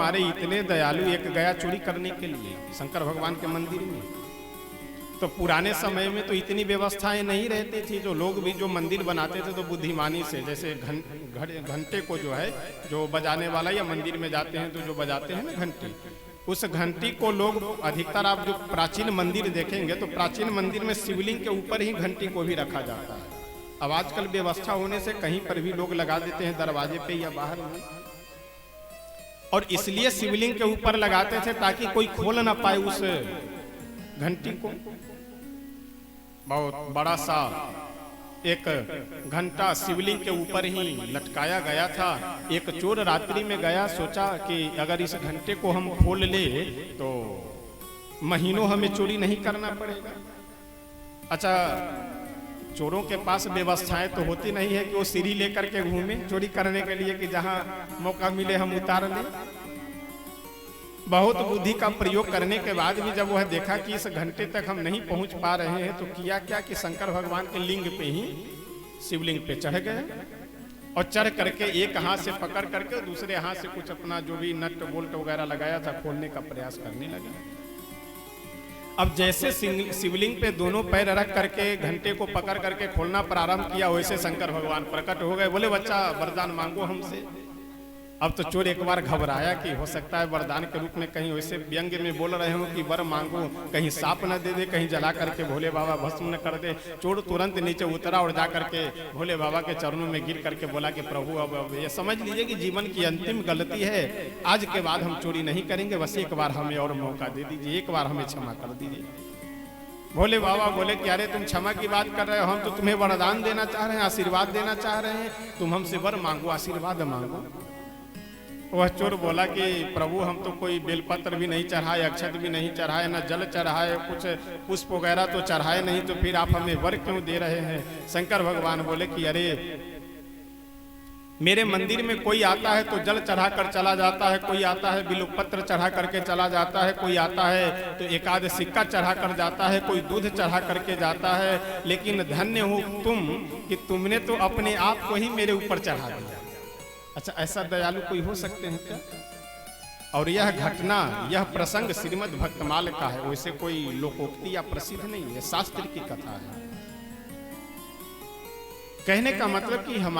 हमारे इतने दयालु, एक गया चोरी करने के लिए शंकर भगवान के मंदिर में। तो पुराने समय में तो इतनी व्यवस्थाएं नहीं रहती थी। जो लोग भी जो मंदिर बनाते थे तो बुद्धिमानी से, जैसे घंटे को जो है जो बजाने वाला या मंदिर में जाते हैं तो जो बजाते हैं ना घंटी, उस घंटी को लोग अधिकतर, आप जो प्राचीन मंदिर देखेंगे तो प्राचीन मंदिर में शिवलिंग के ऊपर ही घंटी को भी रखा जाता है। अब आजकल व्यवस्था होने से कहीं पर भी लोग लगा देते हैं, दरवाजे पे या बाहर में। और इसलिए शिवलिंग के ऊपर लगाते थे ताकि कोई खोल ना पाए उस घंटी को। बहुत बड़ा सा एक घंटा शिवलिंग के ऊपर ही लटकाया गया था। एक चोर रात्रि में गया, सोचा कि अगर इस घंटे को हम खोल ले तो महीनों हमें चोरी नहीं करना पड़ेगा। अच्छा, चोरों के पास व्यवस्थाएं तो होती नहीं है कि वो सीढ़ी लेकर के घूमे चोरी करने के लिए, कि जहां मौका मिले हम उतार लें। बहुत बुद्धि का प्रयोग करने के बाद भी जब वह देखा कि इस घंटे तक हम नहीं पहुंच पा रहे हैं, तो किया क्या कि शंकर भगवान के लिंग पे ही, शिवलिंग पे चढ़ गए और चढ़ करके एक हाथ से पकड़ करके दूसरे हाथ से कुछ अपना जो भी नट बोल्ट वगैरह लगाया था खोलने का प्रयास करने लगे। अब जैसे शिवलिंग पे दोनों पैर रख करके घंटे को पकड़ करके खोलना प्रारंभ किया, वैसे शंकर भगवान प्रकट हो गए। बोले, बच्चा वरदान मांगो हमसे। अब तो चोर एक बार घबराया कि हो सकता है वरदान के रूप में कहीं वैसे व्यंग्य में बोल रहे हो कि वर मांगो, कहीं सांप न दे दे, कहीं जला करके भोले बाबा भस्म न कर दे। चोर तुरंत नीचे उतरा और जा करके भोले बाबा के चरणों में गिर करके बोला कि प्रभु, अब ये समझ लीजिए कि जीवन की अंतिम गलती है, आज के बाद हम चोरी नहीं करेंगे, बस एक बार हमें और मौका दे दीजिए, एक बार हमें क्षमा कर दीजिए। भोले बाबा बोले कि अरे तुम क्षमा की बात कर रहे हो, हम तो तुम्हें वरदान देना चाह रहे हैं, आशीर्वाद देना चाह रहे हैं, तुम हमसे वर मांगो, आशीर्वाद मांगो। वह चोर बोला कि प्रभु, हम तो कोई बेलपत्र भी नहीं चढ़ाए, अक्षत भी नहीं चढ़ाए, न जल चढ़ाए, कुछ पुष्प वगैरह तो चढ़ाए नहीं, तो फिर आप हमें वर क्यों दे रहे हैं? शंकर भगवान बोले कि अरे, मेरे मंदिर में कोई आता है तो जल चढ़ा कर चला जाता है, कोई आता है बिल्वपत्र चढ़ा करके चला जाता है, कोई आता है तो एक आध सिक्का चढ़ा कर जाता है, कोई दूध चढ़ा करके जाता है, लेकिन धन्य हो तुम कि तुमने तो अपने आप को ही मेरे ऊपर चढ़ा दिया। अच्छा, ऐसा दयालु कोई हो सकते हैं क्या? और यह घटना, यह प्रसंग श्रीमद् भक्तमाल का है, वैसे कोई लोकोक्ति या प्रसिद्ध नहीं है, शास्त्र की कथा है। कहने का मतलब कि हमारे